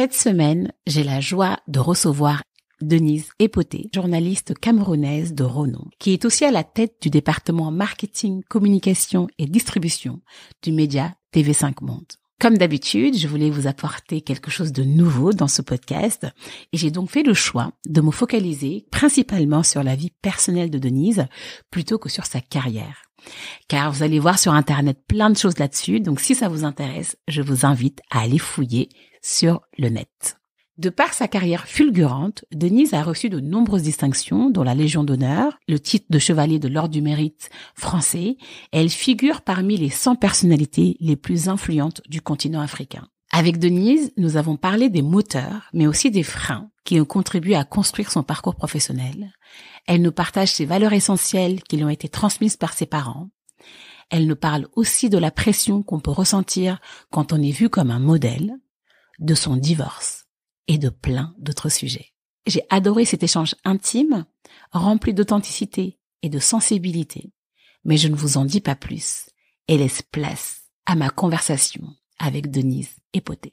Cette semaine, j'ai la joie de recevoir Denise Epoté, journaliste camerounaise de renom, qui est aussi à la tête du département marketing, communication et distribution du média TV5 Monde. Comme d'habitude, je voulais vous apporter quelque chose de nouveau dans ce podcast et j'ai donc fait le choix de me focaliser principalement sur la vie personnelle de Denise plutôt que sur sa carrière. Car vous allez voir sur Internet plein de choses là-dessus, donc si ça vous intéresse, je vous invite à aller fouiller sur le net. De par sa carrière fulgurante, Denise a reçu de nombreuses distinctions, dont la Légion d'honneur, le titre de chevalier de l'Ordre du Mérite français, et elle figure parmi les 100 personnalités les plus influentes du continent africain. Avec Denise, nous avons parlé des moteurs, mais aussi des freins qui ont contribué à construire son parcours professionnel. Elle nous partage ses valeurs essentielles qui lui ont été transmises par ses parents. Elle nous parle aussi de la pression qu'on peut ressentir quand on est vu comme un modèle, de son divorce et de plein d'autres sujets. J'ai adoré cet échange intime, rempli d'authenticité et de sensibilité. Mais je ne vous en dis pas plus et laisse place à ma conversation avec Denise Epoté.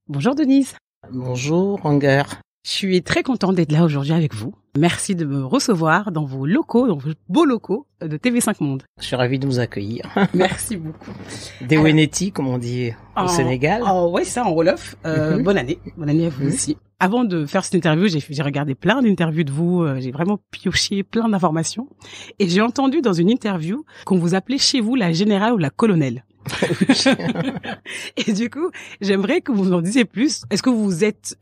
Bonjour Denise. Bonjour Anger. Je suis très contente d'être là aujourd'hui avec vous. Merci de me recevoir dans vos locaux, dans vos beaux locaux de TV5 Monde. Je suis ravie de vous accueillir. Merci beaucoup. Deweneti, comme on dit au Sénégal. Oh ouais, ça en Wolof. Bonne année à vous aussi. Avant de faire cette interview, j'ai regardé plein d'interviews de vous. J'ai vraiment pioché plein d'informations. Et j'ai entendu dans une interview qu'on vous appelait chez vous la générale ou la colonelle. Et du coup, j'aimerais que vous en disiez plus. Est-ce que vous êtes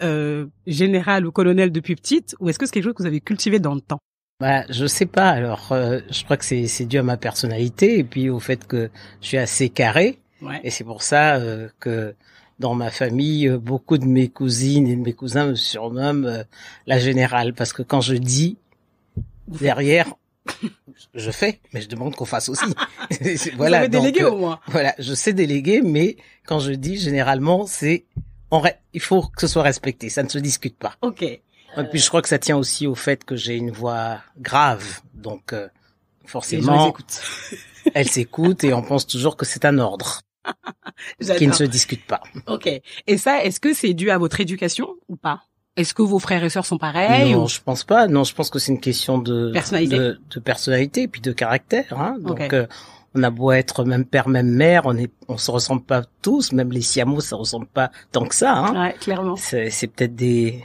général ou colonel depuis petite, ou est-ce que c'est quelque chose que vous avez cultivé dans le temps? Bah, je sais pas. Alors, je crois que c'est dû à ma personnalité et puis au fait que je suis assez carré. Ouais. Et c'est pour ça que dans ma famille, beaucoup de mes cousines et de mes cousins me surnomment la générale, parce que quand je dis derrière, je fais, mais je demande qu'on fasse aussi. Voilà, vous avez délégué au moins. Voilà, je sais déléguer, mais quand je dis généralement, il faut que ce soit respecté, ça ne se discute pas. Ok. Et puis je crois que ça tient aussi au fait que j'ai une voix grave, donc forcément, elle s'écoute et on pense toujours que c'est un ordre qui ne se discute pas. Ok. Et ça, est-ce que c'est dû à votre éducation ou pas? Est-ce que vos frères et sœurs sont pareils? Non, je pense pas. Non, je pense que c'est une question de personnalité et puis de caractère. Hein. Donc, on a beau être même père, même mère, on se ressemble pas tous. Même les siamos, ça ressemble pas tant que ça. Hein. Ouais, clairement. C'est peut-être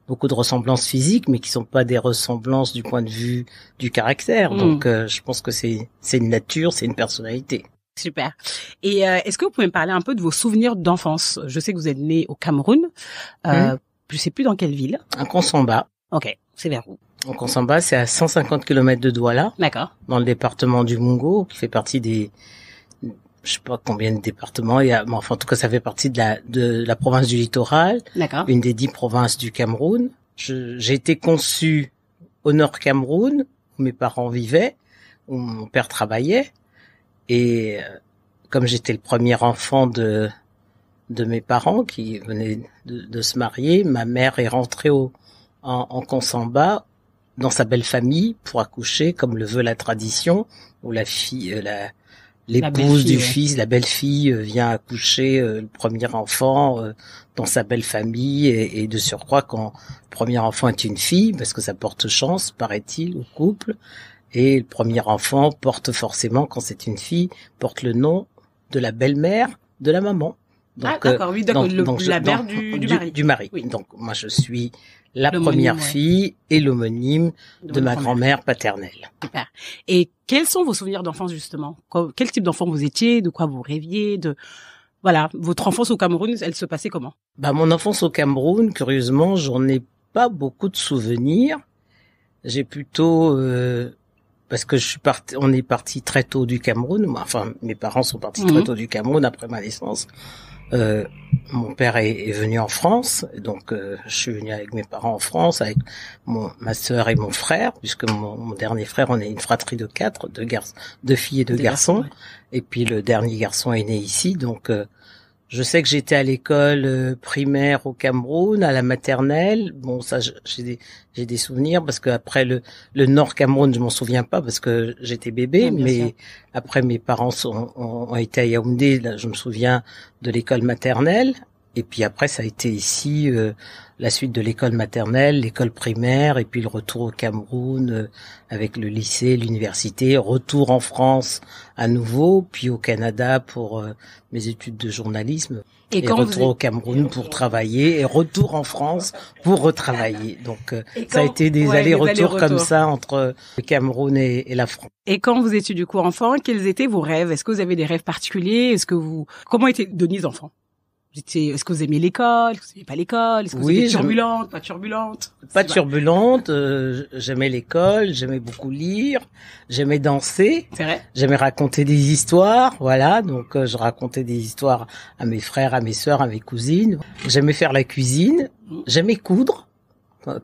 beaucoup de ressemblances physiques, mais qui sont pas des ressemblances du point de vue du caractère. Donc, je pense que c'est une nature, c'est une personnalité. Super. Et est-ce que vous pouvez me parler un peu de vos souvenirs d'enfance? Je sais que vous êtes né au Cameroun. Je sais plus dans quelle ville. À Konsamba. Ok, c'est vers où? Konsamba, c'est à 150 km de Douala. D'accord. Dans le département du Mungo, qui fait partie je sais pas combien de départements il y a, mais enfin, en tout cas, ça fait partie de la province du Littoral. D'accord. Une des 10 provinces du Cameroun. J'ai été conçu au Nord Cameroun, où mes parents vivaient, où mon père travaillait. Et, comme j'étais le premier enfant de mes parents qui venaient de se marier, ma mère est rentrée en Konsamba dans sa belle famille pour accoucher comme le veut la tradition, où la fille, l'épouse du fils, la belle-fille vient accoucher le premier enfant dans sa belle famille et de surcroît quand le premier enfant est une fille, parce que ça porte chance, paraît-il, au couple, et le premier enfant porte forcément, quand c'est une fille, porte le nom de la belle-mère de la maman. Donc, d'accord, oui, d'accord, la mère du mari. Du mari. Oui. Donc, moi, je suis la première fille et l'homonyme de ma grand-mère paternelle. Super. Et quels sont vos souvenirs d'enfance, justement? Quel type d'enfant vous étiez? De quoi vous rêviez? Voilà, votre enfance au Cameroun, elle se passait comment? Bah, mon enfance au Cameroun, curieusement, j'en ai pas beaucoup de souvenirs. J'ai plutôt, parce que on est parti très tôt du Cameroun. Enfin, mes parents sont partis très tôt du Cameroun après ma naissance. Mon père est venu en France, donc je suis venu avec mes parents en France, avec ma sœur et mon frère, puisque mon dernier frère, on est une fratrie de 4, deux filles et deux garçons, ouais. Et puis le dernier garçon est né ici, donc je sais que j'étais à l'école primaire au Cameroun, à la maternelle. Bon, ça, j'ai des souvenirs parce que après le Nord Cameroun, je m'en souviens pas parce que j'étais bébé, mais après mes parents ont été à Yaoundé, là, je me souviens de l'école maternelle. Et puis après, ça a été ici la suite de l'école maternelle, l'école primaire, et puis le retour au Cameroun avec le lycée, l'université, retour en France à nouveau, puis au Canada pour mes études de journalisme, et retour au Cameroun pour travailler, et retour en France pour retravailler. Donc ça a été des allers-retours comme ça entre le Cameroun et la France. Et quand vous étiez du coup enfant, quels étaient vos rêves? Est-ce que vous avez des rêves particuliers? Comment était Denise enfant? Est-ce que vous aimiez l'école? Est-ce que vous n'aimiez pas l'école? Est-ce que vous étiez turbulente, pas turbulente? Pas turbulente, j'aimais l'école, j'aimais beaucoup lire, j'aimais danser. C'est vrai? J'aimais raconter des histoires, voilà. Donc je racontais des histoires à mes frères, à mes sœurs, à mes cousines. J'aimais faire la cuisine, j'aimais coudre.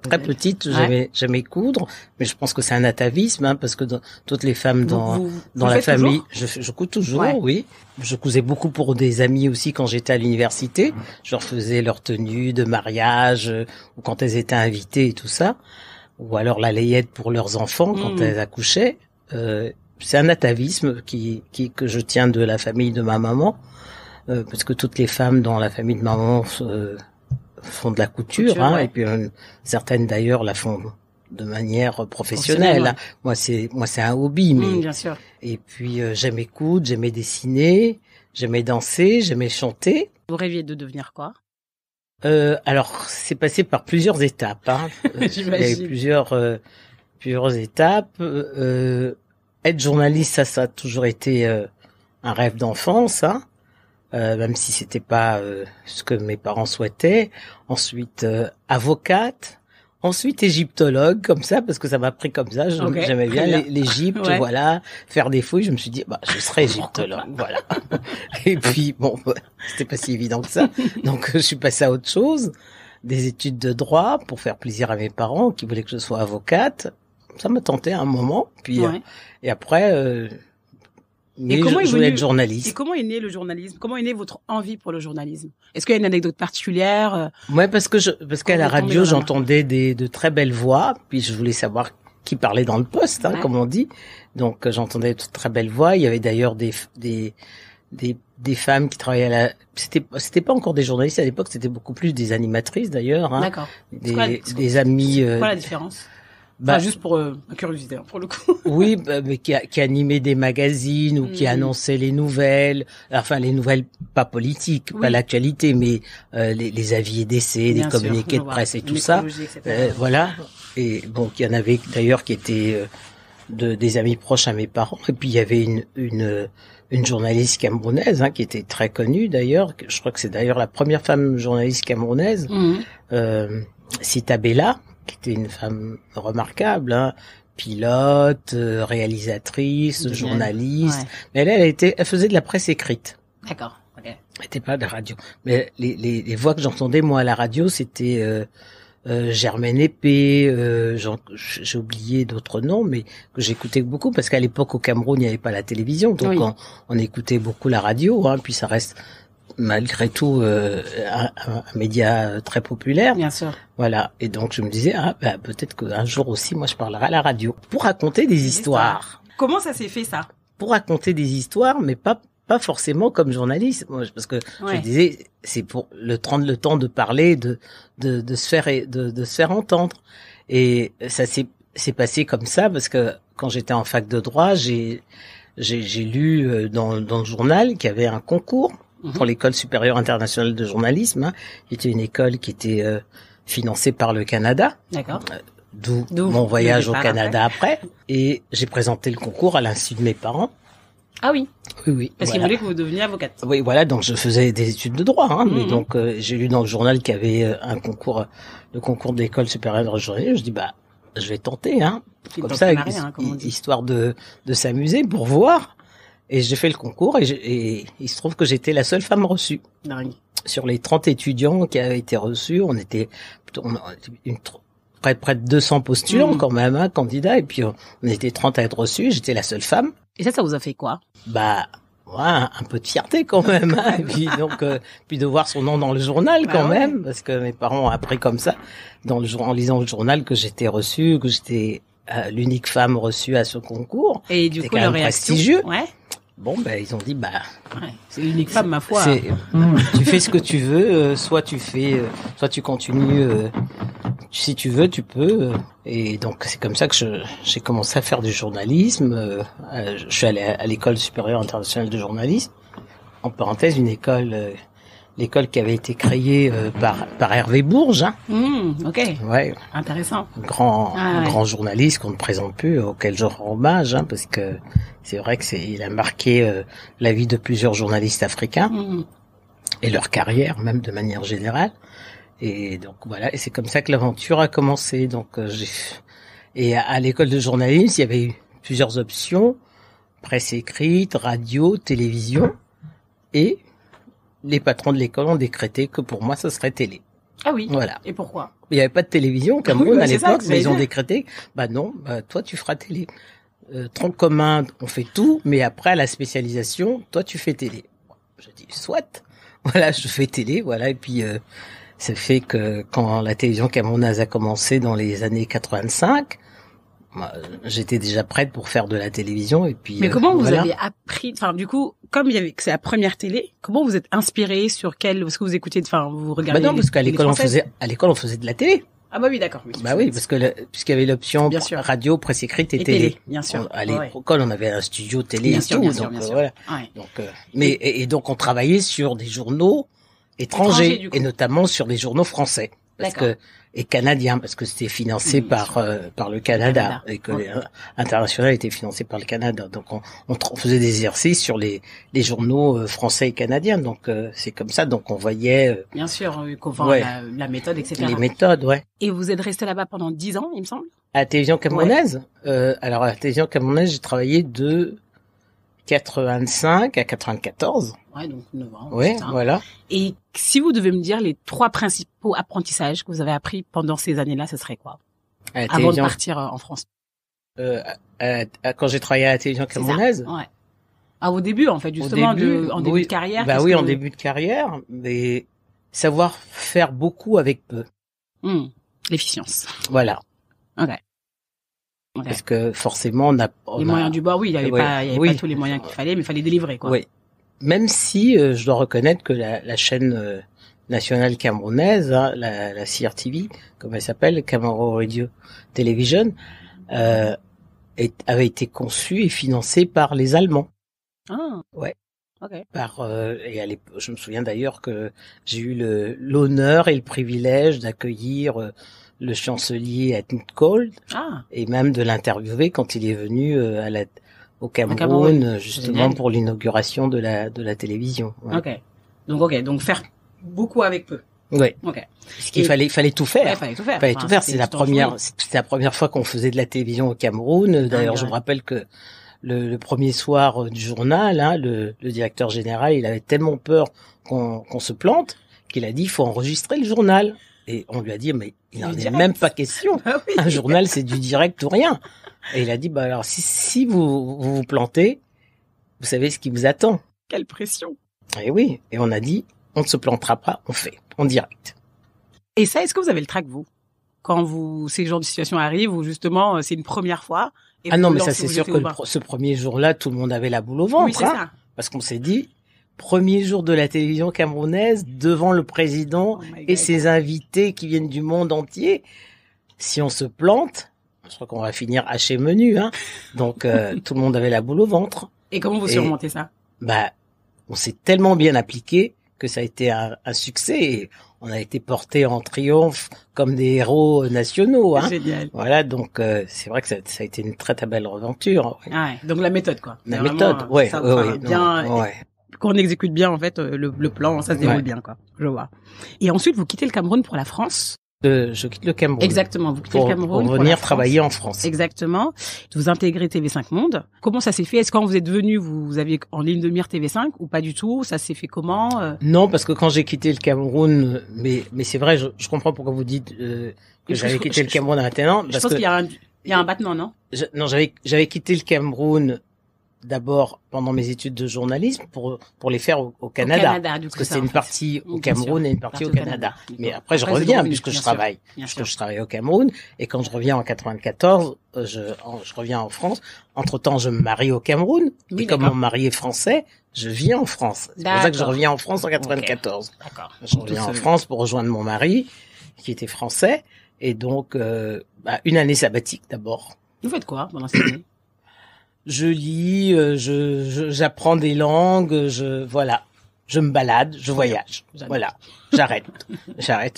Très petite, j'aimais coudre, mais je pense que c'est un atavisme, hein, parce que toutes les femmes dans la famille, je couds toujours, oui. Je cousais beaucoup pour des amis aussi quand j'étais à l'université. Je leur faisais leur tenue de mariage, ou quand elles étaient invitées et tout ça, ou alors la layette pour leurs enfants quand elles accouchaient. C'est un atavisme que je tiens de la famille de ma maman, parce que toutes les femmes dans la famille de ma maman font de la couture, hein, et puis certaines d'ailleurs la font de manière professionnelle. Hein. Moi c'est un hobby, mais bien sûr. Et puis j'aimais coudre, j'aimais dessiner, j'aimais danser, j'aimais chanter. Vous rêviez de devenir quoi? Alors c'est passé par plusieurs étapes. Hein. Il y a eu plusieurs étapes. Être journaliste, ça a toujours été un rêve d'enfance. Hein. Même si c'était pas ce que mes parents souhaitaient. Ensuite, avocate. Ensuite, égyptologue, comme ça, parce que ça m'a pris comme ça. J'aimais bien l'Égypte, voilà. Faire des fouilles, je me suis dit, je serai égyptologue, voilà. Et puis, c'était pas si évident que ça. Donc, je suis passée à autre chose. Des études de droit pour faire plaisir à mes parents qui voulaient que je sois avocate. Ça m'a tenté à un moment. Puis, et après, mais je voulais être journaliste. Et comment est né le journalisme? Comment est née votre envie pour le journalisme? Est-ce qu'il y a une anecdote particulière? Ouais, parce qu'à la radio, j'entendais de très belles voix, puis je voulais savoir qui parlait dans le poste, hein, comme on dit. Donc j'entendais de très belles voix. Il y avait d'ailleurs des femmes qui travaillaient à la. C'était pas encore des journalistes à l'époque, c'était beaucoup plus des animatrices d'ailleurs. Hein. D'accord. Des amis. C'est quoi la différence? Juste pour ma curiosité, hein, pour le coup. Oui, mais qui animait des magazines ou qui annonçait les nouvelles, enfin les nouvelles pas politiques, pas l'actualité, mais les avis et décès, des communiqués de presse et tout ça. Voilà. Et bon, il y en avait d'ailleurs qui étaient des amis proches à mes parents. Et puis il y avait une journaliste camerounaise, hein, qui était très connue d'ailleurs. Je crois que c'est d'ailleurs la première femme journaliste camerounaise, Sita Bella, qui était une femme remarquable, hein, pilote, réalisatrice, journaliste. Mais elle faisait de la presse écrite. D'accord. Ok. Elle n'était pas de la radio. Mais les voix que j'entendais moi à la radio, c'était Germaine Épée, j'ai oublié d'autres noms, mais que j'écoutais beaucoup parce qu'à l'époque au Cameroun il n'y avait pas la télévision, donc on écoutait beaucoup la radio. Hein, puis ça reste malgré tout un média très populaire. Bien sûr. Voilà. Et donc je me disais peut-être qu'un jour aussi moi je parlerai à la radio pour raconter des histoires. Comment ça s'est fait ça? Pour raconter des histoires, mais pas forcément comme journaliste. Moi, parce que je disais c'est pour prendre le temps de parler, de se faire entendre. Et ça s'est passé comme ça parce que quand j'étais en fac de droit, j'ai lu dans le journal qu'il y avait un concours pour l'École supérieure internationale de journalisme, hein, qui était une école qui était financée par le Canada. D'accord. D'où mon voyage au Canada après. Et j'ai présenté le concours à l'insu de mes parents. Ah oui. Oui. Parce qu'ils voulaient que vous deveniez avocate. Oui, voilà. Donc je faisais des études de droit, hein, mais donc j'ai lu dans le journal qu'il y avait le concours de l'École supérieure de journalisme. Je dis je vais tenter, hein, comme ça, histoire de s'amuser pour voir. Et j'ai fait le concours et il se trouve que j'étais la seule femme reçue. Dingue. Sur les 30 étudiants qui avaient été reçus, on était près de 200 postulants quand même, hein, candidats, et puis on était 30 à être reçus, j'étais la seule femme. Et ça vous a fait quoi? Un peu de fierté quand même, hein, et puis donc puis de voir son nom dans le journal quand même, parce que mes parents ont appris comme ça en lisant le journal que j'étais reçue, que j'étais l'unique femme reçue à ce concours. Et du coup, le prestigieux. Bon, ben ils ont dit Ouais, c'est l'unique femme, ma foi. Tu fais ce que tu veux, soit tu continues. Si tu veux, tu peux. Et donc c'est comme ça que j'ai commencé à faire du journalisme. Je suis allé à l'école supérieure internationale de journalisme. En parenthèse, une école, l'école qui avait été créée par Hervé Bourges. Hein. Ok. Ouais. Intéressant. Grand journaliste qu'on ne présente plus, auquel je rends hommage, hein, parce que c'est vrai que il a marqué la vie de plusieurs journalistes africains et leur carrière, même de manière générale. Et donc voilà, et c'est comme ça que l'aventure a commencé. Donc et à l'école de journalisme, il y avait eu plusieurs options: presse écrite, radio, télévision, et les patrons de l'école ont décrété que pour moi, ça serait télé. Ah oui. Voilà. Et pourquoi? Il n'y avait pas de télévision au Cameroun à l'époque, mais ils ont décrété, non, toi tu feras télé. Tronc commun, on fait tout, mais après à la spécialisation, toi tu fais télé. Je dis soit. Voilà, je fais télé, voilà, et puis ça fait que quand la télévision camerounaise a commencé dans les années 85, j'étais déjà prête pour faire de la télévision, et puis. Mais comment vous avez appris, enfin, du coup, comme c'est la première télé, comment vous êtes inspiré sur est-ce que vous écoutez, enfin, vous regardez? Non, parce qu'à l'école on faisait de la télé. Ah bah oui, d'accord. Oui, oui, parce que puisqu'il y avait l'option radio, presse écrite et télé. Bien sûr. À l'école, on avait un studio télé bien sûr. Voilà. Ouais. Donc, et donc on travaillait sur des journaux étrangers et notamment sur des journaux français, et canadiens, parce que c'était financé par le Canada, et que l'international était financé par le Canada. Donc on faisait des exercices sur les journaux français et canadiens. Donc c'est comme ça. Donc on voyait bien sûr la méthode, etc. Les méthodes, ouais. Et vous êtes resté là-bas pendant 10 ans, il me semble. À la télévision camerounaise. Alors à la télévision camerounaise, j'ai travaillé de 85 à 94. Ouais, donc 9 ans. Ouais, voilà. Et si vous devez me dire les 3 principaux apprentissages que vous avez appris pendant ces années-là, ce serait quoi? Avant de partir en France. Quand j'ai travaillé à la télévision camerounaise. Ouais. Au début, en fait, justement, en début de carrière. En début de carrière, mais savoir faire beaucoup avec peu. L'efficience. Voilà. Ok. Parce que forcément, les moyens du bord, oui, il y avait pas tous les moyens qu'il fallait, mais il fallait délivrer, quoi. Oui. Même si je dois reconnaître que la chaîne nationale camerounaise, hein, la CRTV, comme elle s'appelle, Cameroon Radio Television, avait été conçue et financée par les Allemands. Ah. Ouais. Okay. Je me souviens d'ailleurs que j'ai eu l'honneur et le privilège d'accueillir le chancelier Helmut Kohl, et même de l'interviewer quand il est venu au Cameroun, justement pour l'inauguration de la télévision. Ouais. Donc faire beaucoup avec peu. Ouais. Parce qu'il fallait tout faire. Ouais, fallait tout faire. C'était la première fois qu'on faisait de la télévision au Cameroun. D'ailleurs, je me rappelle que le premier soir du journal, hein, le directeur général, il avait tellement peur qu'on se plante qu'il a dit il faut enregistrer le journal. Et on lui a dit mais il n'en est même pas question. Un journal, c'est du direct ou rien. Et il a dit alors si vous plantez, vous savez ce qui vous attend. Quelle pression. Et oui, et on a dit on ne se plantera pas, on fait en direct. Et ça, est-ce que vous avez le trac, vous, quand ces genres de situations arrivent où justement c'est une première fois? Non, mais ça c'est sûr que ce premier jour-là, tout le monde avait la boule au ventre. Oui, c'est ça. Parce qu'on s'est dit premier jour de la télévision camerounaise devant le président et ses invités qui viennent du monde entier. Si on se plante, je crois qu'on va finir haché menu, hein. Donc tout le monde avait la boule au ventre. Et comment vous surmontez ça? On s'est tellement bien appliqué que ça a été un succès. Et on a été portés en triomphe comme des héros nationaux. Hein. Génial. Voilà, donc c'est vrai que ça a été une très très belle aventure. Ouais. Ouais, donc la méthode, quoi. La méthode, ouais. Qu'on exécute bien en fait le plan, ça se déroule bien, quoi. Je vois. Et ensuite, vous quittez le Cameroun pour la France. Je quitte le Cameroun. Exactement, vous quittez le Cameroun pour venir travailler en France. Exactement. Vous intégrez TV5 Monde. Comment ça s'est fait? Est-ce que quand vous êtes venu, vous aviez en ligne de mire TV5 ou pas du tout? Ça s'est fait comment? Non, parce que quand j'ai quitté le Cameroun, mais c'est vrai, je comprends pourquoi vous dites que j'avais quitté le Cameroun maintenant. Je pense qu'il y a un battement, non? Non, j'avais quitté le Cameroun d'abord pendant mes études de journalisme pour les faire au Canada. Parce que c'est une partie au Cameroun et une partie au Canada. Mais après je reviens puisque je travaille. Puisque je travaille au Cameroun et quand je reviens en 94, je reviens en France. Entre-temps, je me marie au Cameroun et comme mon mari est français, je viens en France. C'est pour ça que je reviens en France en 94. Okay. D'accord. Je reviens en France pour rejoindre mon mari qui était français et donc une année sabbatique d'abord. Vous faites quoi pendant cette année? Je lis, j'apprends des langues, je me balade, je voyage. Voilà. J'arrête,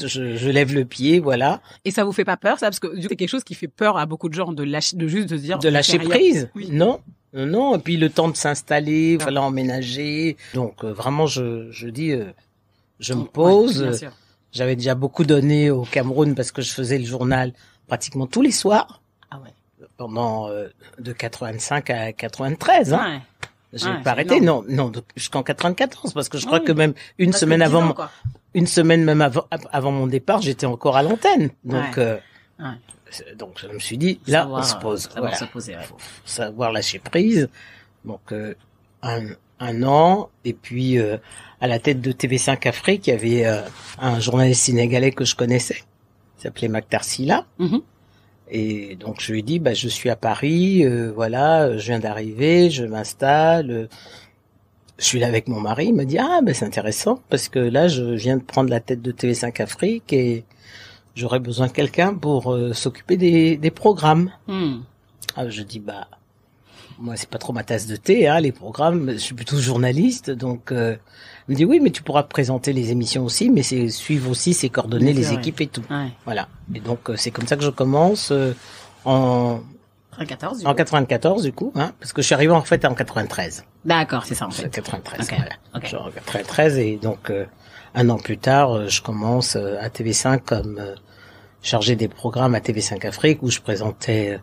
je lève le pied, voilà. Et ça vous fait pas peur, ça? Parce que c'est quelque chose qui fait peur à beaucoup de gens de juste de se dire. De lâcher prise? Oui. Non. Et puis le temps de s'installer, voilà, emménager. Donc, vraiment, je dis, je me pose. Ouais, bien sûr. J'avais déjà beaucoup donné au Cameroun parce que je faisais le journal pratiquement tous les soirs. Ah ouais. Pendant de 85 à 93, hein. Ouais. J'ai pas arrêté, non, jusqu'en 94, parce que je crois que même une semaine avant mon départ, j'étais encore à l'antenne. Donc, donc je me suis dit, là, on se pose. Voilà. Faut savoir lâcher prise. Donc, un an, et puis à la tête de TV5 Afrique, il y avait un journaliste sénégalais que je connaissais, il s'appelait Maktar Sylla. Mm-hmm. Et donc je lui ai dit, je suis à Paris, voilà, je viens d'arriver, je m'installe, je suis là avec mon mari. Il m'a dit, c'est intéressant parce que là je viens de prendre la tête de TV5 Afrique et j'aurais besoin de quelqu'un pour s'occuper des programmes. Je dis, moi c'est pas trop ma tasse de thé, hein, les programmes, je suis plutôt journaliste, donc il me dit oui, mais tu pourras présenter les émissions aussi, mais c'est suivre aussi, c'est coordonner les équipes et tout. Ouais. Voilà. Et donc c'est comme ça que je commence en 94 du coup, hein, parce que je suis arrivé en fait en 93. D'accord, c'est ça en fait. 93. Okay. Voilà. Okay. Genre 93 et donc un an plus tard, je commence à TV5 comme chargé des programmes à TV5 Afrique où je présentais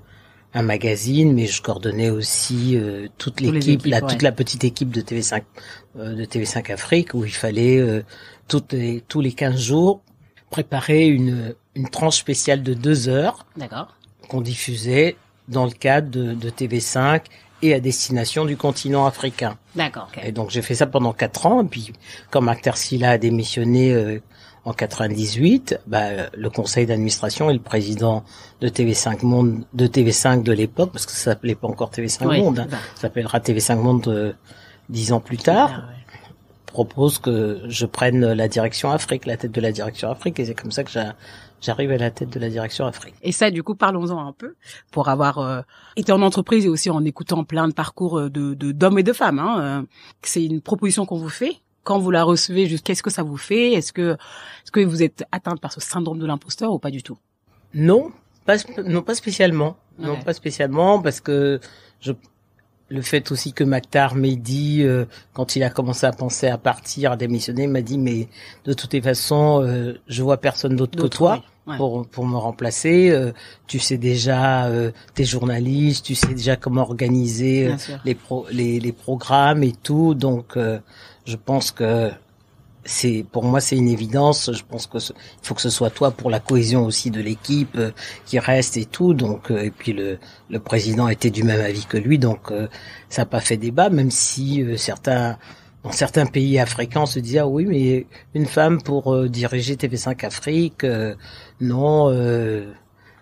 un magazine, mais je coordonnais aussi toute l'équipe, toute la petite équipe de TV5 Afrique, où il fallait tous les 15 jours préparer une tranche spéciale de 2 heures, d'accord, qu'on diffusait dans le cadre de TV5 et à destination du continent africain. D'accord. Okay. Et donc j'ai fait ça pendant 4 ans, et puis quand Maktar Sylla a démissionné en 98, le conseil d'administration et le président de TV5 Monde, de TV5 de l'époque, parce que ça s'appelait pas encore TV5 Monde, ça s'appellera TV5 Monde 10 ans plus tard, propose que je prenne la direction Afrique, la tête de la direction Afrique, et c'est comme ça que j'arrive à la tête de la direction Afrique. Et ça, du coup, parlons-en un peu, pour avoir été en entreprise et aussi en écoutant plein de parcours d'hommes et de femmes. Hein. C'est une proposition qu'on vous fait. Quand vous la recevez, qu'est-ce que ça vous fait? Est-ce que vous êtes atteinte par ce syndrome de l'imposteur ou pas du tout? Non, pas spécialement. Ouais. Non, pas spécialement, parce que le fait aussi que Maktar m'ait dit, quand il a commencé à penser à partir, à démissionner, m'a dit, mais de toutes les façons, je vois personne d'autre que toi. Oui. Ouais. Pour me remplacer, tu sais déjà, t'es journaliste, tu sais déjà comment organiser les programmes et tout, donc je pense que pour moi c'est une évidence. Je pense que il faut que ce soit toi pour la cohésion aussi de l'équipe qui reste et tout. Donc et puis le président était du même avis que lui, donc ça n'a pas fait débat, même si dans certains pays africains on se disait oui, mais une femme pour diriger TV5 Afrique, non.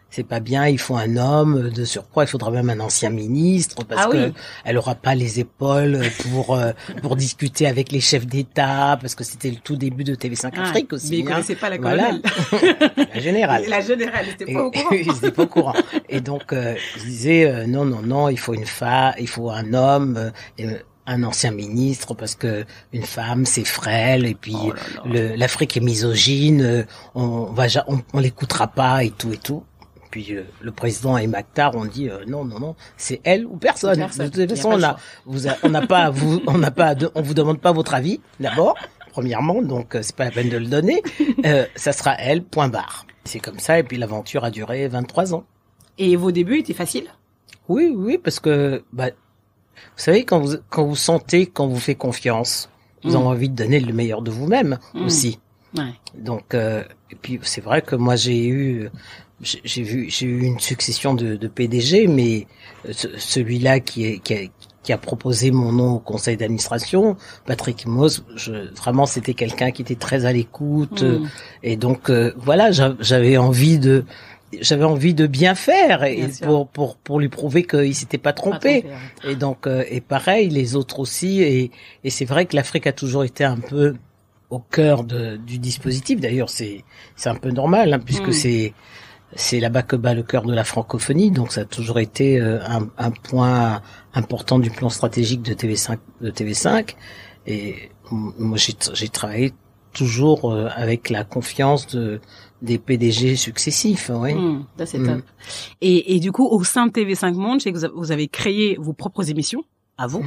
C'est pas bien, il faut un homme, de surcroît, il faudra même un ancien ministre, parce que elle aura pas les épaules pour discuter avec les chefs d'État, parce que c'était le tout début de TV5 Afrique aussi. Mais ils connaissaient pas la colonelle. Voilà. La générale. La générale, ils étaient pas au courant. Ils étaient pas au courant. Et donc, je disais, non, il faut une femme, il faut un homme, un ancien ministre, parce que une femme c'est frêle, et puis l'Afrique est misogyne, on l'écoutera pas et tout. Puis le président et Maktar ont dit non, c'est elle ou personne. De toute façon, on vous demande pas votre avis d'abord, premièrement, donc c'est pas la peine de le donner. Ça sera elle, point barre. C'est comme ça, et puis l'aventure a duré 23 ans. Et vos débuts étaient faciles? Oui, parce que vous savez, quand vous sentez qu'on vous fait confiance, vous avez envie de donner le meilleur de vous-même aussi. Ouais. Donc et puis c'est vrai que moi j'ai eu une succession de PDG, mais celui-là qui qui a proposé mon nom au conseil d'administration, Patrick Moss, vraiment c'était quelqu'un qui était très à l'écoute, et donc voilà, j'avais envie de bien faire et pour lui prouver qu'il s'était pas trompé. Et donc et pareil les autres aussi, et c'est vrai que l'Afrique a toujours été un peu au cœur du dispositif. D'ailleurs c'est un peu normal, hein, puisque c'est là-bas que bat le cœur de la francophonie, donc ça a toujours été un point important du plan stratégique de TV5. Et moi j'ai travaillé toujours avec la confiance des PDG successifs. Oui. Ça c'est top. Et du coup, au sein de TV5 Monde, je sais que vous avez créé vos propres émissions. À vous.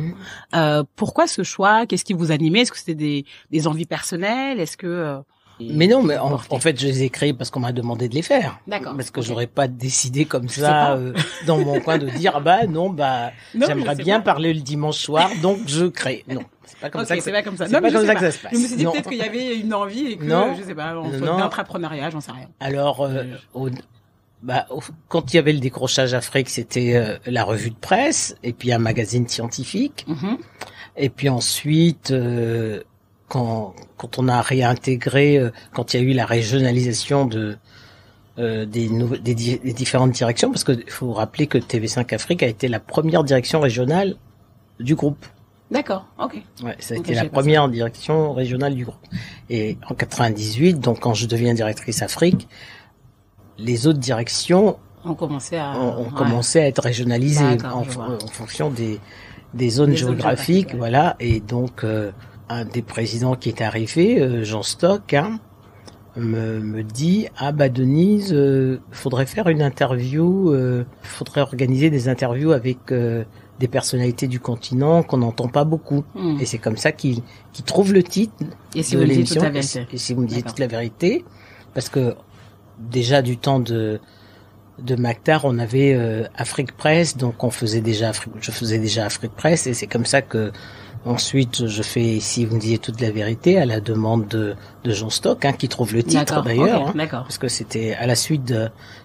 Pourquoi ce choix? Qu'est-ce qui vous animait? Est-ce que c'était des envies personnelles? Est-ce que mais non, mais en fait, je les ai créés parce qu'on m'a demandé de les faire. D'accord. Parce que j'aurais pas décidé comme ça dans mon coin de dire non, j'aimerais bien parler le dimanche soir, donc je crée. Non, c'est pas comme ça. C'est pas comme ça. C'est pas comme ça que ça se passe. Je me suis dit peut-être qu'il y avait une envie et que je sais pas, on fait d'entrepreneuriat, j'en sais rien. Alors quand il y avait le décrochage Afrique, c'était la revue de presse et puis un magazine scientifique. Et puis ensuite quand on a réintégré, quand il y a eu la régionalisation des différentes directions, parce que il faut rappeler que TV5 Afrique a été la première direction régionale du groupe. D'accord, ok. Ouais, ça a été la première direction régionale du groupe. Et en 98, donc quand je deviens directrice Afrique, les autres directions ont commencé à être régionalisées en fonction des zones géographiques, voilà. Et donc un des présidents qui est arrivé, Jean Stock, me dit Denise, faudrait faire une interview, faudrait organiser des interviews avec des personnalités du continent qu'on n'entend pas beaucoup. Et c'est comme ça qu'il trouve le titre de l'émission. Et si vous me dites toute la vérité, parce que déjà du temps de Mactar, on avait Afrique Presse, donc je faisais déjà Afrique Presse, et c'est comme ça que ensuite je fais Si vous me disiez toute la vérité, à la demande de Jean Stock, qui trouve le titre d'ailleurs, parce que c'était à la suite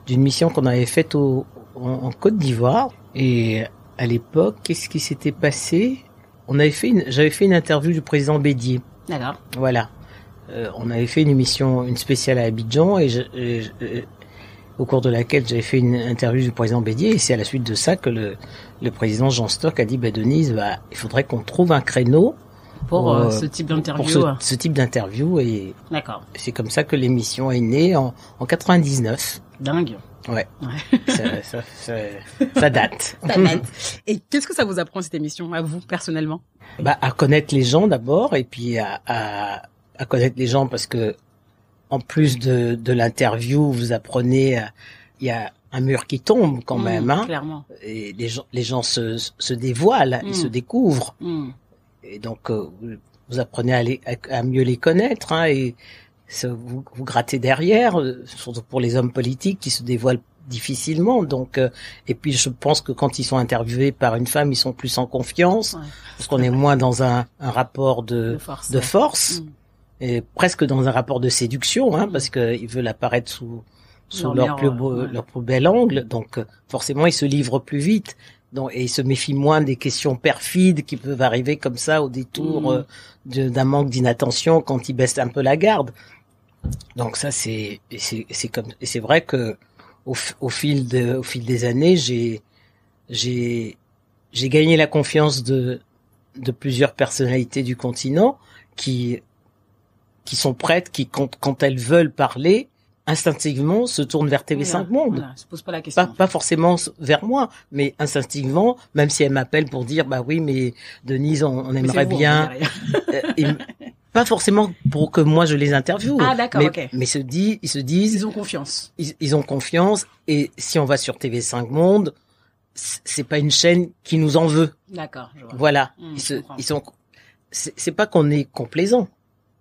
d'une mission qu'on avait faite en Côte d'Ivoire. Et à l'époque, qu'est-ce qui s'était passé? J'avais fait une interview du président Bédier. D'accord. Voilà. On avait fait une spéciale à Abidjan, et au cours de laquelle j'avais fait une interview du président Bédier, et c'est à la suite de ça que le président Jean Stock a dit Denise, il faudrait qu'on trouve un créneau pour ce type d'interview. Pour ce type d'interview, et c'est comme ça que l'émission est née en 99. Dingue. Ouais. Ça date. Ça date. Et qu'est-ce que ça vous apprend cette émission, à vous personnellement? À connaître les gens d'abord, et puis à connaître les gens, parce que en plus de l'interview, vous apprenez, il y a un mur qui tombe quand même, clairement. Et les gens se dévoilent, ils se découvrent, et donc vous apprenez à mieux les connaître, et vous grattez derrière, surtout pour les hommes politiques qui se dévoilent difficilement. Donc et puis je pense que quand ils sont interviewés par une femme, ils sont plus en confiance, parce qu'on est moins dans un rapport de force. Et presque dans un rapport de séduction, parce qu'ils veulent apparaître sous leur plus bel angle. Donc, forcément, ils se livrent plus vite. Donc, et ils se méfient moins des questions perfides qui peuvent arriver comme ça au détour d'un manque d'inattention quand ils baissent un peu la garde. Donc ça, c'est vrai que au fil des années, j'ai gagné la confiance de plusieurs personnalités du continent qui sont prêtes, qui quand elles veulent parler, instinctivement se tournent vers TV5 Monde. Voilà, se pose pas la question. Pas forcément vers moi, mais instinctivement, même si elles m'appellent pour dire oui, mais Denise, on aimerait bien. Pas forcément pour que moi je les interviewe. Ah d'accord, ok. Mais ils se disent. Ils ont confiance. Ils ont confiance, et si on va sur TV5 Monde, c'est pas une chaîne qui nous en veut. D'accord, je vois. Voilà. C'est pas qu'on est complaisant.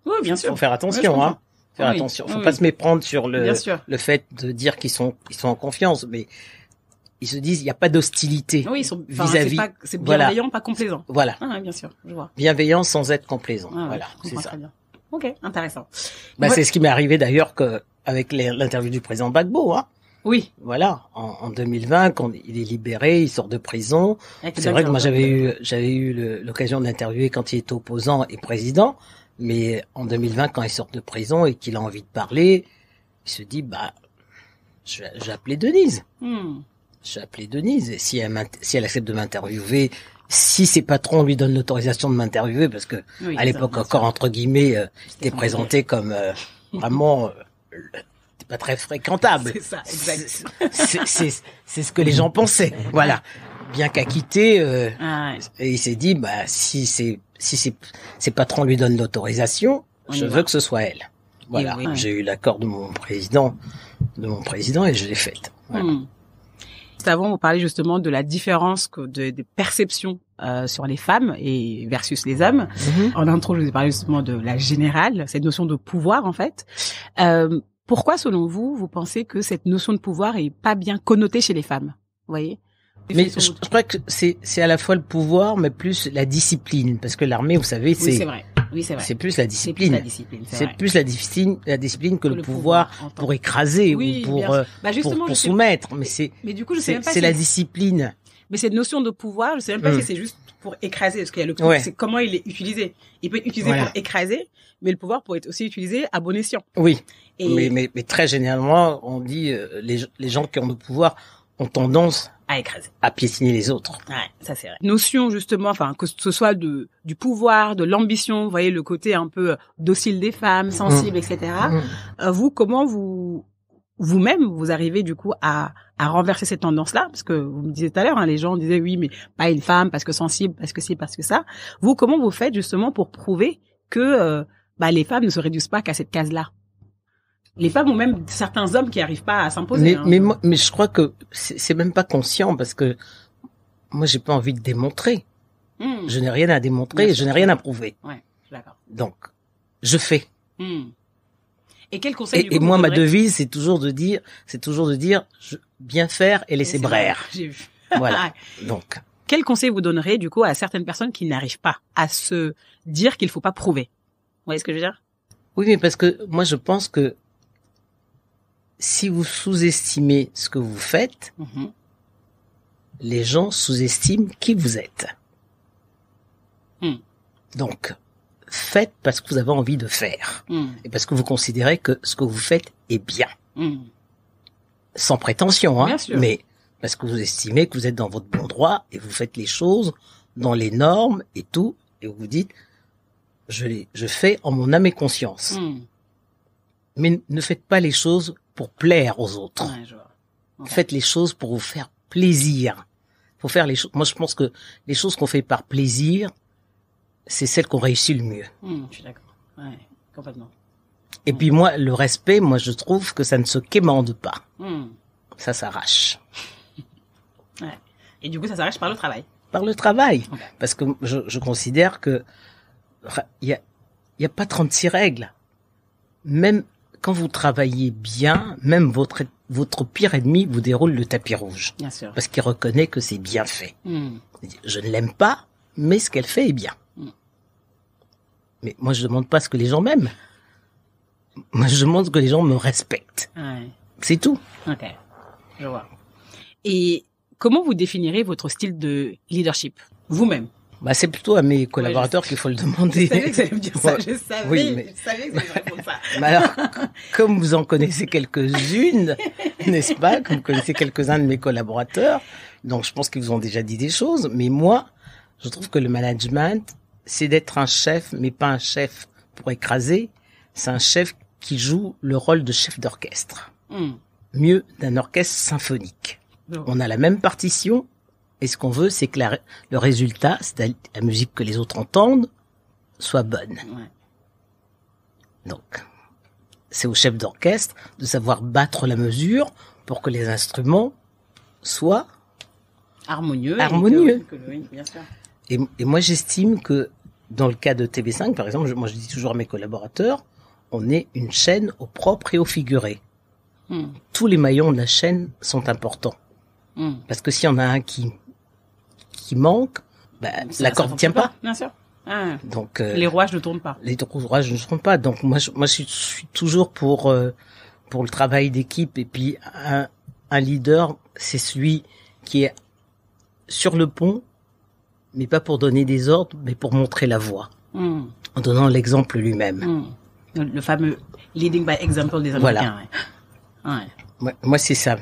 Oui, bien sûr. Faut faire attention, Faire attention. Faut pas se méprendre sur le fait de dire qu'ils sont en confiance, mais ils se disent, il n'y a pas d'hostilité. Oui, ils sont vis-à-vis. C'est bienveillant, pas complaisant. Voilà. Ah, bien sûr, je vois. Bienveillant sans être complaisant. Voilà, c'est ça. Très bien. Ok, intéressant. C'est ce qui m'est arrivé d'ailleurs avec l'interview du président Gbagbo, Oui. Voilà. En 2020, quand il est libéré, il sort de prison. C'est vrai que moi j'avais eu l'occasion de l'interviewer quand il était opposant et président. Mais en 2020, quand il sort de prison et qu'il a envie de parler, il se dit, je vais appeler Denise. Je vais appeler Denise. Et si elle accepte de m'interviewer, si ses patrons lui donnent l'autorisation de m'interviewer, parce que à l'époque encore entre guillemets, t'es présenté comme vraiment pas très fréquentable. C'est ça, exact. C'est ce que les gens pensaient. Voilà. Bien qu'à quitter, et il s'est dit, si ses patrons lui donnent l'autorisation, je veux que ce soit elle. Voilà. J'ai eu l'accord de mon président et je l'ai faite. Voilà. Avant, vous parlez justement de la différence des perceptions sur les femmes et versus les hommes. En intro, je vous ai parlé justement de la générale, cette notion de pouvoir en fait. Pourquoi, selon vous, vous pensez que cette notion de pouvoir est pas bien connotée chez les femmes? Vous voyez? Mais je crois que c'est à la fois le pouvoir, mais plus la discipline, parce que l'armée, vous savez, c'est vrai. Oui, c'est vrai. C'est plus la discipline. C'est plus la discipline que le pouvoir pour écraser ou pour soumettre. Mais du coup, je sais même pas c'est la discipline. Mais cette notion de pouvoir, je sais même pas si c'est juste pour écraser, parce qu'il y a le pouvoir, c'est comment il est utilisé. Il peut être utilisé pour écraser, mais le pouvoir peut être aussi utilisé à bon escient. Oui. Mais très généralement, on dit les gens qui ont le pouvoir ont tendance à écraser, à piétiner les autres. Ouais, ça c'est vrai. Notion justement, que ce soit du pouvoir, de l'ambition, vous voyez le côté un peu docile des femmes, sensible, etc. Vous, comment vous-même vous arrivez du coup à renverser cette tendance-là, parce que vous me disiez tout à l'heure, les gens disaient oui, mais pas une femme parce que sensible, parce que ci, parce que ça. Vous, comment vous faites justement pour prouver que les femmes ne se réduisent pas qu'à cette case-là? Les femmes ou même certains hommes qui arrivent pas à s'imposer. Mais je crois que c'est même pas conscient, parce que moi j'ai pas envie de démontrer. Je n'ai rien à démontrer, je n'ai rien à prouver. Ouais, d'accord. Donc je fais. Et quel conseil et moi ma devise c'est toujours de dire bien faire et laisser braire. J'ai vu. Voilà. Donc quel conseil vous donnerez du coup à certaines personnes qui n'arrivent pas à se dire qu'il faut pas prouver? Vous voyez ce que je veux dire? Oui, mais parce que moi je pense que si vous sous-estimez ce que vous faites, les gens sous-estiment qui vous êtes. Donc, faites parce que vous avez envie de faire. Et parce que vous considérez que ce que vous faites est bien. Sans prétention, Bien sûr. Mais parce que vous estimez que vous êtes dans votre bon droit et vous faites les choses dans les normes et tout, et vous vous dites, je fais en mon âme et conscience. Mais ne faites pas les choses pour plaire aux autres. Ouais, je vois. Okay. Faites les choses pour vous faire plaisir. Faut faire les choses. Moi, je pense que les choses qu'on fait par plaisir, c'est celles qu'on réussit le mieux. Je suis d'accord. Ouais, complètement. Et puis moi, le respect, moi, je trouve que ça ne se quémande pas. Ça s'arrache. Ouais. Et du coup, ça s'arrache par le travail. Par le travail. Okay. Parce que je considère que il y a pas 36 règles. Même quand vous travaillez bien, même votre pire ennemi vous déroule le tapis rouge. Bien sûr. Parce qu'il reconnaît que c'est bien fait. Je ne l'aime pas, mais ce qu'elle fait est bien. Mais moi, je demande pas ce que les gens m'aiment. Moi, je demande que les gens me respectent. Ouais. C'est tout. Ok, je vois. Et comment vous définirez votre style de leadership, vous-même? C'est plutôt à mes collaborateurs qu'il faut le demander. Je savais que vous allez me dire ça, je savais que vous allez répondre ça. Mais alors, comme vous en connaissez quelques-unes, n'est-ce pas, comme vous connaissez quelques-uns de mes collaborateurs, donc je pense qu'ils vous ont déjà dit des choses, mais moi, je trouve que le management, c'est d'être un chef, mais pas un chef pour écraser, c'est un chef qui joue le rôle de chef d'orchestre. Mieux d'un orchestre symphonique. On a la même partition, et ce qu'on veut, c'est que le résultat, c'est la musique que les autres entendent, soit bonne. Ouais. Donc, c'est au chef d'orchestre de savoir battre la mesure pour que les instruments soient harmonieux. Oui, bien sûr. Et moi, j'estime que dans le cas de TV5, par exemple, moi je dis toujours à mes collaborateurs, on est une chaîne au propre et au figuré. Tous les maillons de la chaîne sont importants. Parce que s'il y en a un qui manque, la corde ne tient pas. Bien sûr. Donc les rouages ne tournent pas. Les rouages ne tournent pas. Donc moi je suis toujours pour le travail d'équipe et puis un leader, c'est celui qui est sur le pont, mais pas pour donner des ordres, mais pour montrer la voie, en donnant l'exemple lui-même. Le fameux leading by example des Américains. Voilà. Ouais. Moi, c'est ça.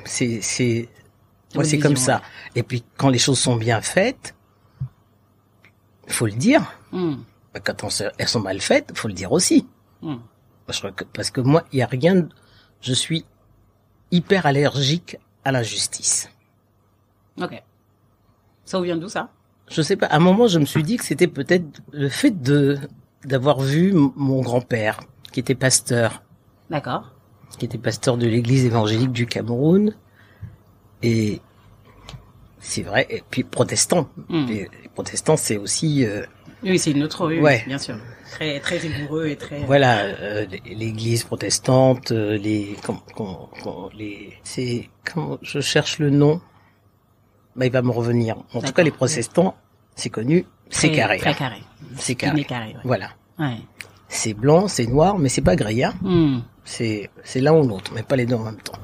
Moi, c'est comme ça. Ouais. Et puis, quand les choses sont bien faites, faut le dire. Quand elles sont mal faites, faut le dire aussi. Parce que moi, il y a rien. Je suis hyper allergique à l'injustice. Ok. Ça vous vient d'où, ça? Je sais pas. À un moment, je me suis dit que c'était peut-être le fait d'avoir vu mon grand-père, qui était pasteur. D'accord. Qui était pasteur de l'église évangélique du Cameroun. Et c'est vrai. Et puis protestant. Les protestants, c'est aussi. Oui, c'est une autre. Oui, ouais. Bien sûr. Très, très rigoureux et très. Voilà, l'église protestante, c'est quand je cherche le nom, bah il va me revenir. En tout cas, les protestants, c'est connu, c'est carré. Très carré. C'est carré. Carré, ouais. Voilà. Ouais. C'est blanc, c'est noir, mais c'est pas gris, hein. C'est l'un ou l'autre, mais pas les deux en même temps.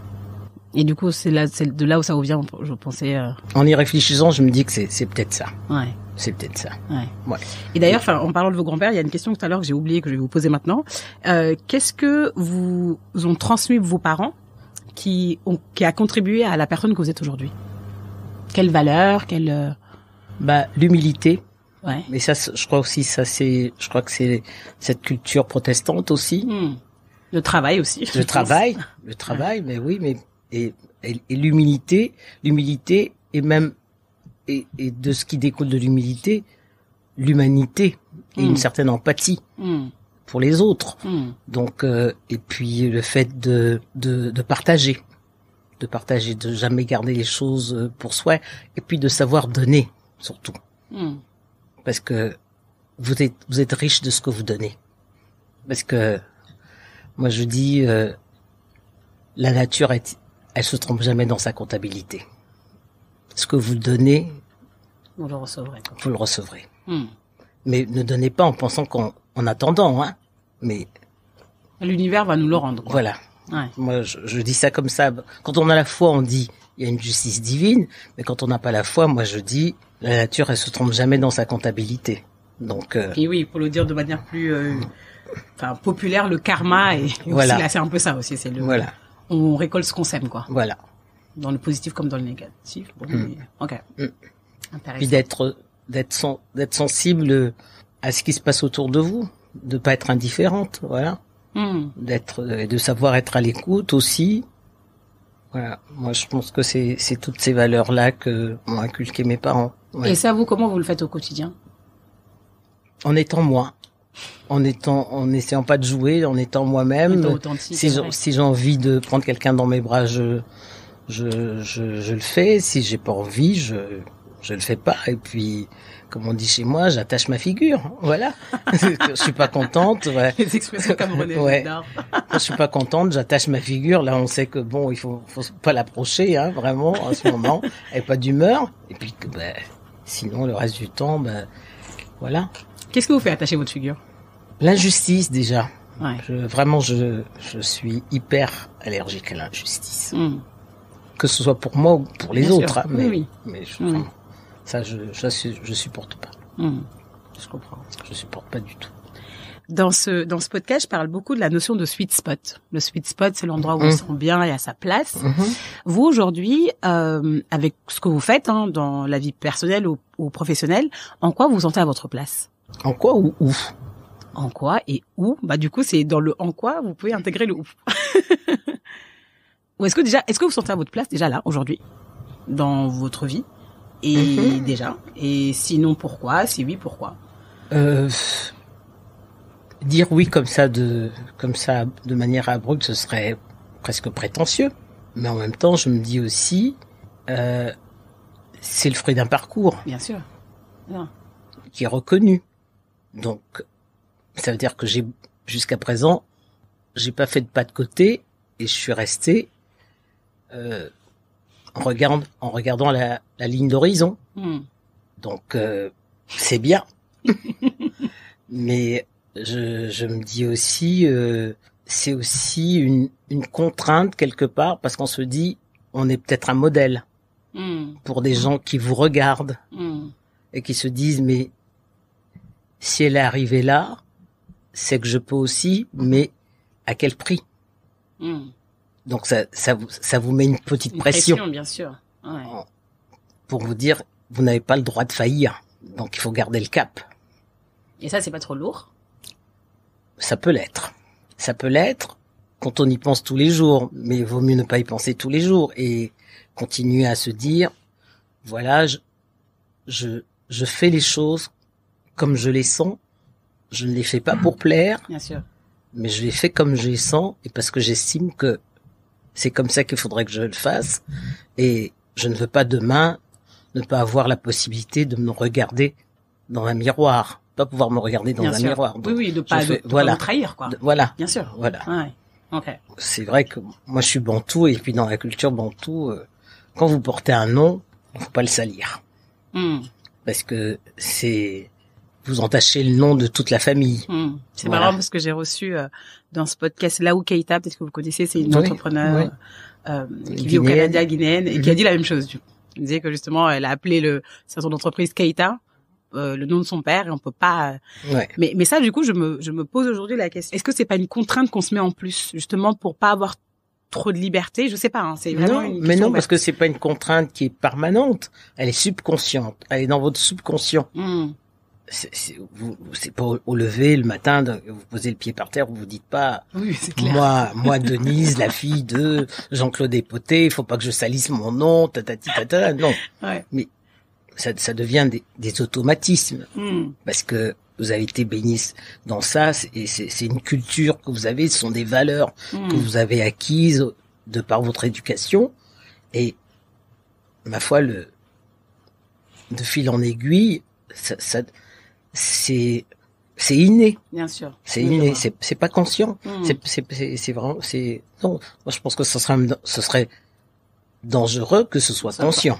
Et du coup, c'est de là où ça vous vient, je pensais. En y réfléchissant, je me dis que c'est peut-être ça. Ouais. C'est peut-être ça. Ouais. Et d'ailleurs, en parlant de vos grands-pères, il y a une question tout à l'heure que j'ai oublié que je vais vous poser maintenant. Qu'est-ce que vous ont transmis vos parents qui a contribué à la personne que vous êtes aujourd'hui? Quelle valeur, l'humilité. Ouais. Mais ça, je crois que c'est cette culture protestante aussi. Le travail aussi. Le travail, mais oui, et l'humilité et même et de ce qui découle de l'humilité, l'humanité et une certaine empathie pour les autres. Donc et puis le fait de partager, de jamais garder les choses pour soi, et puis de savoir donner surtout. Parce que vous êtes riche de ce que vous donnez. Parce que moi je dis la nature elle se trompe jamais dans sa comptabilité. Ce que vous donnez, vous le recevrez. Vous le recevrez. Mais ne donnez pas en pensant en attendant, hein. Mais l'univers va nous le rendre. Quoi. Voilà. Ouais. Moi, je dis ça comme ça. Quand on a la foi, on dit il y a une justice divine. Mais quand on n'a pas la foi, moi je dis la nature, elle se trompe jamais dans sa comptabilité. Donc. Et oui, pour le dire de manière plus, populaire, le karma et voilà. Aussi, là, c'est un peu ça aussi. C'est le. Voilà. On récolte ce qu'on sème, quoi. Voilà. Dans le positif comme dans le négatif. Bon, ok. Puis d'être sensible à ce qui se passe autour de vous, de pas être indifférente, voilà. De savoir être à l'écoute aussi. Voilà. Moi, je pense que c'est toutes ces valeurs-là que m'ont inculqué mes parents. Ouais. Et ça, vous, comment vous le faites au quotidien? En étant moi. En essayant pas de jouer, en étant moi-même. Si j'ai envie de prendre quelqu'un dans mes bras, je le fais. Si j'ai pas envie, je le fais pas. Et puis, comme on dit chez moi, j'attache ma figure. Voilà. Je suis pas contente. Ouais. Les expressions camerounaises. Ouais. Quand je suis pas contente, j'attache ma figure. Là, on sait que bon, il faut pas l'approcher, hein, vraiment, en ce moment. Elle est pas d'humeur. Et puis, sinon, le reste du temps, voilà. Qu'est-ce que vous fait attacher votre figure? L'injustice, déjà. Ouais. Je suis hyper allergique à l'injustice. Que ce soit pour moi ou pour les autres, hein, mais vraiment, ça, je supporte pas. Je comprends. Je supporte pas du tout. Dans ce podcast, je parle beaucoup de la notion de sweet spot. Le sweet spot, c'est l'endroit où on se sent bien et à sa place. Vous, aujourd'hui, avec ce que vous faites, hein, dans la vie personnelle ou professionnelle, en quoi vous vous sentez à votre place? En quoi ou où? En quoi et où? Du coup, c'est dans le en quoi, vous pouvez intégrer le où. Ou est-ce que vous vous sentez à votre place déjà là, aujourd'hui, dans votre vie? Et déjà. Et sinon, pourquoi? Si oui, pourquoi? Dire oui comme ça de manière abrupte, ce serait presque prétentieux. Mais en même temps, je me dis aussi, c'est le fruit d'un parcours. Bien sûr. Bien. Qui est reconnu. Donc, ça veut dire que jusqu'à présent, j'ai pas fait de pas de côté et je suis resté en regardant la ligne d'horizon. Donc, c'est bien. Mais je me dis aussi, c'est aussi une contrainte quelque part, parce qu'on se dit, on est peut-être un modèle pour des gens qui vous regardent et qui se disent, mais si elle est arrivée là, c'est que je peux aussi, mais à quel prix? Donc ça vous met une petite pression, bien sûr. Ouais. Pour vous dire, vous n'avez pas le droit de faillir. Donc il faut garder le cap. Et ça, c'est pas trop lourd? Ça peut l'être. Ça peut l'être quand on y pense tous les jours, mais il vaut mieux ne pas y penser tous les jours et continuer à se dire, voilà, je fais les choses comme je les sens. Je ne les fais pas pour plaire. Bien sûr. Mais je les fais comme je les sens et parce que j'estime que c'est comme ça qu'il faudrait que je le fasse. Et je ne veux pas demain ne pas avoir la possibilité de me regarder dans un miroir. Pas pouvoir me regarder dans un miroir. Donc, oui, de pas me trahir, quoi. Voilà. Bien sûr. Voilà. Ouais. Ok. C'est vrai que moi je suis bantou et puis dans la culture bantou, quand vous portez un nom, il faut pas le salir. Parce que vous entachez le nom de toute la famille. C'est marrant parce que j'ai reçu dans ce podcast Laou Keita, peut-être que vous connaissez, c'est une entrepreneur qui vit au Canada, guinéenne, et qui a dit la même chose. Elle disait que justement, elle a appelé son entreprise Keita, le nom de son père, et on peut pas. Mais ça, du coup, je me pose aujourd'hui la question. Est-ce que c'est pas une contrainte qu'on se met en plus, justement, pour pas avoir trop de liberté? Je sais pas. C'est vraiment une question non, parce que c'est pas une contrainte qui est permanente. Elle est subconsciente. Elle est dans votre subconscient. C'est pas au lever le matin, vous posez le pied par terre, vous vous dites pas, oui, c'est clair. moi Denise, la fille de Jean-Claude Despotés, il faut pas que je salisse mon nom, tatata, non. Mais ça devient des automatismes, parce que vous avez été baigné dans ça, et c'est une culture que vous avez, ce sont des valeurs que vous avez acquises de par votre éducation, et ma foi, de fil en aiguille, c'est inné. Bien sûr. C'est inné. C'est pas conscient. C'est vraiment, non. Moi, je pense que ce serait dangereux que ce soit conscient.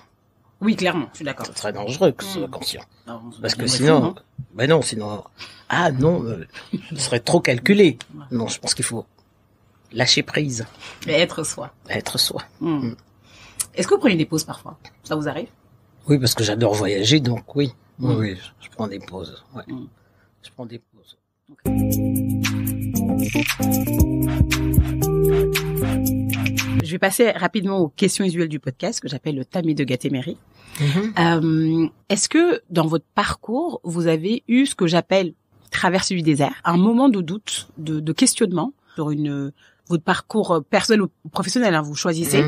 Oui, clairement. Je suis d'accord. Ce serait dangereux que ce soit conscient. Non, parce que sinon, sinon, ce serait trop calculé. Non, je pense qu'il faut lâcher prise. Et être soi. Être soi. Est-ce que vous prenez des pauses parfois? Ça vous arrive? Oui, parce que j'adore voyager, donc oui. Oui, je prends des pauses. Ouais. Je prends des pauses. Okay. Je vais passer rapidement aux questions usuelles du podcast que j'appelle le tamis de Gatéméry. Est-ce que dans votre parcours, vous avez eu ce que j'appelle traversée du désert, un moment de doute, de questionnement sur votre parcours personnel ou professionnel, vous choisissez.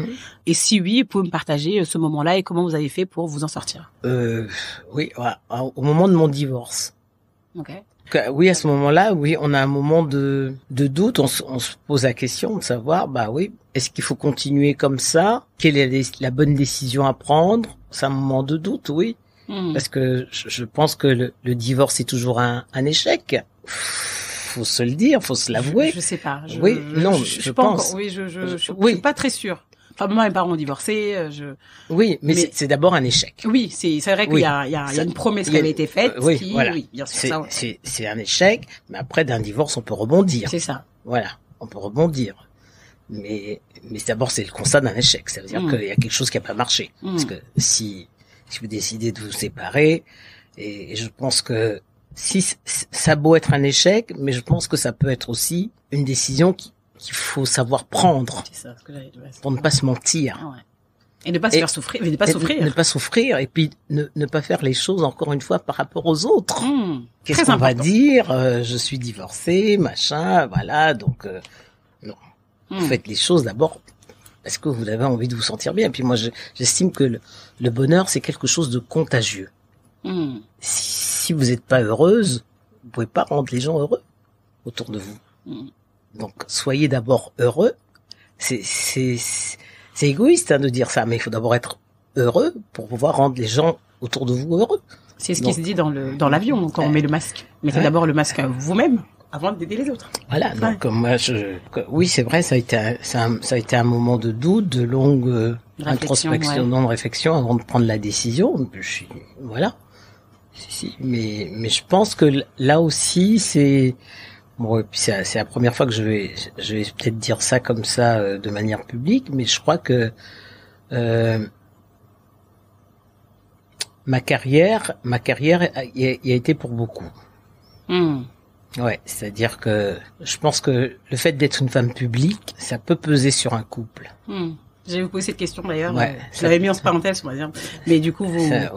Et si oui, vous pouvez me partager ce moment-là et comment vous avez fait pour vous en sortir. Oui, au moment de mon divorce. Okay. Oui, à ce moment-là, oui, on a un moment de doute. On se pose la question de savoir, est-ce qu'il faut continuer comme ça? Quelle est la bonne décision à prendre? C'est un moment de doute, oui. Parce que je pense que le divorce est toujours un échec. Faut se le dire, faut se l'avouer. Je sais pas. Je pense. Je suis pas très sûre. Enfin, moi, mes parents ont divorcé. Oui, mais c'est d'abord un échec. Oui, c'est vrai qu'il y a une promesse qui avait été faite. Oui, oui, bien sûr. C'est un échec, mais après d'un divorce, on peut rebondir. C'est ça. Voilà, on peut rebondir. Mais d'abord, c'est le constat d'un échec. Ça veut dire qu'il y a quelque chose qui a pas marché. Parce que si vous décidez de vous séparer, et je pense que si ça a beau être un échec, mais je pense que ça peut être aussi une décision qu'il faut savoir prendre. C'est ça, ce que j'allais dire. Pour ne pas se mentir. Ah ouais. Et ne pas se faire souffrir, mais ne pas souffrir. Ne pas souffrir, et puis ne pas faire les choses encore une fois par rapport aux autres. Qu'est-ce qu'on va dire? Je suis divorcée, machin, voilà, donc non. Vous faites les choses d'abord parce que vous avez envie de vous sentir bien. Et puis moi, j'estime que le bonheur, c'est quelque chose de contagieux. Si vous n'êtes pas heureuse, vous pouvez pas rendre les gens heureux autour de vous. Donc, soyez d'abord heureux. C'est égoïste de dire ça, mais il faut d'abord être heureux pour pouvoir rendre les gens autour de vous heureux. C'est ce qui se dit dans l'avion quand on met le masque. Mettez d'abord le masque à vous-même avant d'aider les autres. Voilà. Donc moi, oui, c'est vrai, ça a été un moment de doute, de longue introspection, de réflexion avant de prendre la décision. Voilà. Mais je pense que là aussi c'est bon, et puis c'est la première fois que je vais peut-être dire ça comme ça de manière publique, mais je crois que Ma carrière y a été pour beaucoup. Ouais, c'est-à-dire que je pense que le fait d'être une femme publique, ça peut peser sur un couple. J'allais vous poser cette question d'ailleurs. Ouais, je l'avais mis en parenthèse, on va dire. Mais du coup,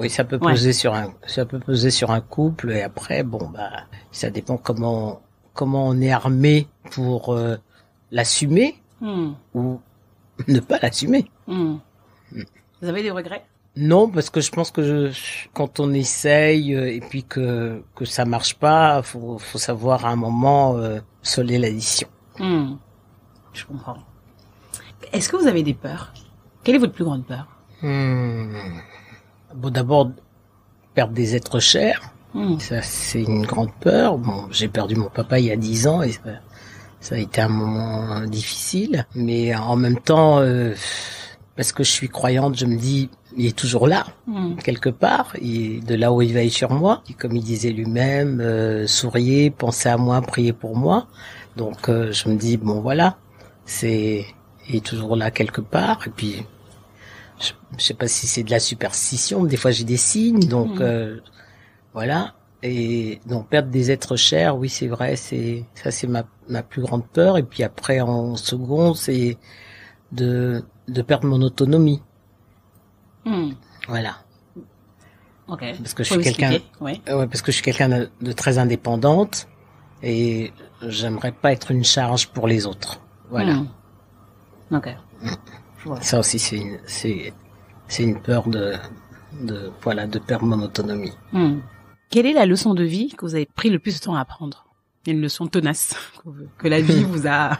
ça peut peser ça peut peser sur un couple. Et après, bon, bah, ça dépend comment on est armé pour l'assumer ou ne pas l'assumer. Vous avez des regrets? Non, parce que je pense que quand on essaye et puis que ça marche pas, faut savoir à un moment soler l'addition. Je comprends. Est-ce que vous avez des peurs? Quelle est votre plus grande peur? Bon, d'abord, perdre des êtres chers. Ça, c'est une grande peur. Bon, j'ai perdu mon papa il y a 10 ans et ça a été un moment difficile. Mais en même temps, parce que je suis croyante, je me dis, il est toujours là, quelque part. De là où il veille sur moi. Et comme il disait lui-même, souriez, pensez à moi, priez pour moi. Donc, je me dis, bon, voilà, il est toujours là quelque part. Et puis, je sais pas si c'est de la superstition. Des fois, j'ai des signes. Donc, voilà. Et donc, perdre des êtres chers, oui, c'est vrai. C'est ma plus grande peur. Et puis après, en second, c'est de perdre mon autonomie. Voilà. Ok. Parce que je suis quelqu'un, parce que je suis quelqu'un de très indépendante et j'aimerais pas être une charge pour les autres. Voilà. Ok. Ça aussi, c'est une peur de perdre mon autonomie. Quelle est la leçon de vie que vous avez pris le plus de temps à apprendre? Il y a une leçon tenace que la vie vous a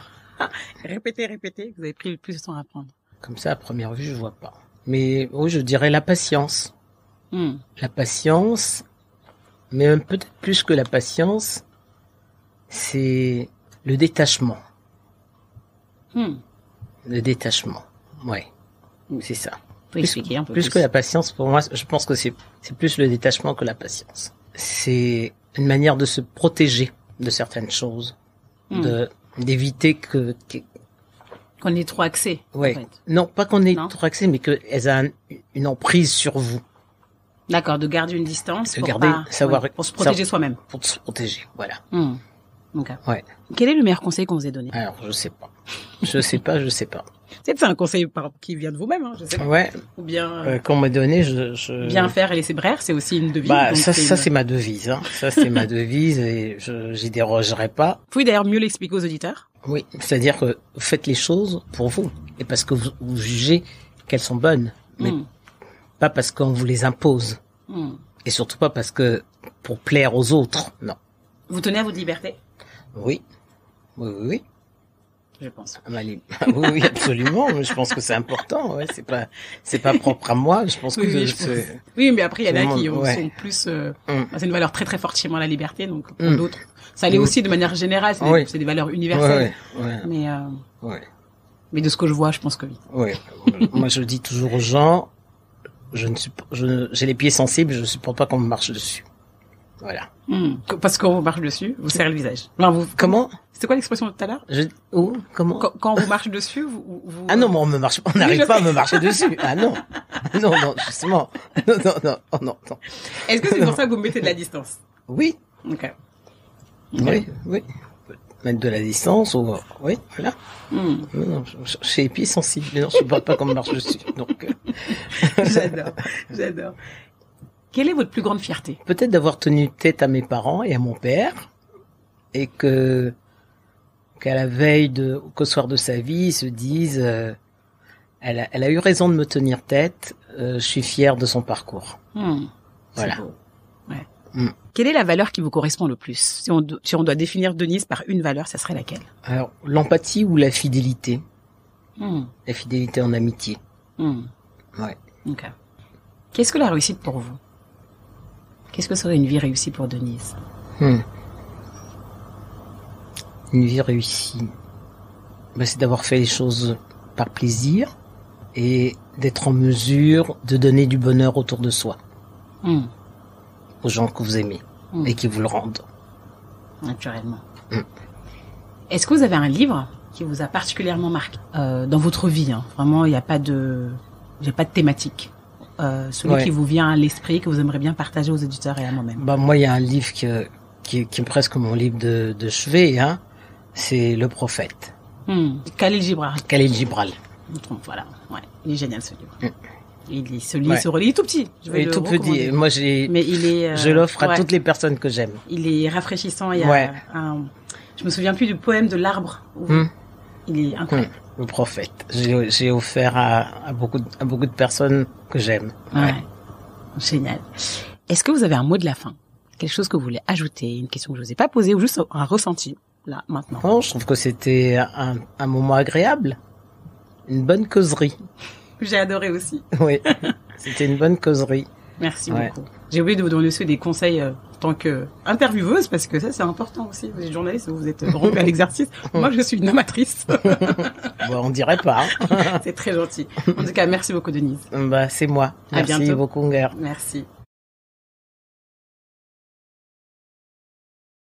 répété, que vous avez pris le plus de temps à apprendre. Comme ça, à première vue, je vois pas. Mais oui, je dirais la patience. La patience, mais même peut-être plus que la patience, c'est le détachement. Le détachement, ouais, c'est ça. Expliquer un peu plus que la patience, pour moi, je pense que c'est plus le détachement que la patience. C'est une manière de se protéger de certaines choses, d'éviter qu'on ait trop accès. Ouais. En fait. Non, pas qu'on ait trop accès, mais qu'elles aient une emprise sur vous. D'accord, de garder une distance. Pour se protéger soi-même. Pour se protéger, voilà. Okay. Ouais. Quel est le meilleur conseil qu'on vous ait donné? Alors, je sais pas. Peut-être c'est un conseil qui vient de vous-même, je sais pas. Ouais. Ou bien. Qu'on m'a donné, je. Bien faire et laisser brère, c'est aussi une devise. Bah, ça c'est ma devise, hein. Ça, c'est ma devise et j'y dérogerai pas. Vous pouvez d'ailleurs mieux l'expliquer aux auditeurs? Oui. C'est-à-dire que faites les choses pour vous. Et parce que vous jugez qu'elles sont bonnes. Mais pas parce qu'on vous les impose. Et surtout pas parce que, pour plaire aux autres. Non. Vous tenez à votre liberté? Oui. Oui. Je pense. Oui, absolument. Je pense que c'est important. Ouais, c'est pas propre à moi. Je pense que oui, mais après il y en a qui sont plus. C'est une valeur très très fort chez moi, la liberté. Donc pour d'autres, ça l'est aussi de manière générale. C'est des valeurs universelles. Mais de ce que je vois, je pense que oui. Oui. Moi, je dis toujours aux gens, j'ai les pieds sensibles. Je supporte pas qu'on me marche dessus. Voilà. Parce qu'on vous marche dessus, vous serrez le visage. Comment? C'était quoi l'expression de tout à l'heure? Comment? Quand on vous marche dessus, vous... Ah non, mais on n'arrive pas à me marcher dessus. Ah non. Non, justement. Non. Est-ce que c'est pour ça que vous mettez de la distance? Oui. Ok. Oui. Mettre de la distance oui, voilà. Non, j'ai les pieds sensibles. Mais non, je supporte pas qu'on me marche dessus. Donc. J'adore. Quelle est votre plus grande fierté? Peut-être d'avoir tenu tête à mes parents et à mon père, et qu'à la veille qu'au soir de sa vie, ils se disent, elle a eu raison de me tenir tête. Je suis fier de son parcours. Voilà. Ouais. Quelle est la valeur qui vous correspond le plus? Si on doit définir Denise par une valeur, ça serait laquelle? Alors, l'empathie ou la fidélité? La fidélité en amitié. Ouais. Ok. Qu'est-ce que la réussite pour vous? Qu'est-ce que serait une vie réussie pour Denise? Une vie réussie, c'est d'avoir fait les choses par plaisir et d'être en mesure de donner du bonheur autour de soi. Aux gens que vous aimez et qui vous le rendent. Naturellement. Est-ce que vous avez un livre qui vous a particulièrement marqué dans votre vie? Vraiment, il n'y a pas de J'ai pas de thématique. Celui qui vous vient à l'esprit, que vous aimeriez bien partager aux éditeurs et à moi-même. Bah moi, il y a un livre qui est presque mon livre de chevet, hein. C'est Le Prophète. Khalil Gibral. Khalil Gibral. Je me trompe, voilà. Ouais, il est génial ce livre. Il se lit, se relit. Il est tout petit. Il est tout petit. Moi, mais il est. Je l'offre à toutes les personnes que j'aime. Il est rafraîchissant. Il y a je me souviens plus du poème de l'arbre. Il est incroyable. Le Prophète. J'ai offert à beaucoup de personnes que j'aime. Ouais. Génial. Est-ce que vous avez un mot de la fin? Quelque chose que vous voulez ajouter? Une question que je vous ai pas posée ou juste un ressenti, là, maintenant? Non, je trouve que c'était un moment agréable. Une bonne causerie. J'ai adoré aussi. Oui. C'était une bonne causerie. Merci beaucoup. J'ai oublié de vous donner aussi des conseils en tant qu'intervieweuse, parce que ça, c'est important aussi. Vous êtes journaliste, vous êtes rompue à l'exercice. Moi, je suis une amatrice. Bon, on dirait pas. C'est très gentil. En tout cas, merci beaucoup, Denise. Bah, c'est moi. Merci beaucoup, Nguer. Merci.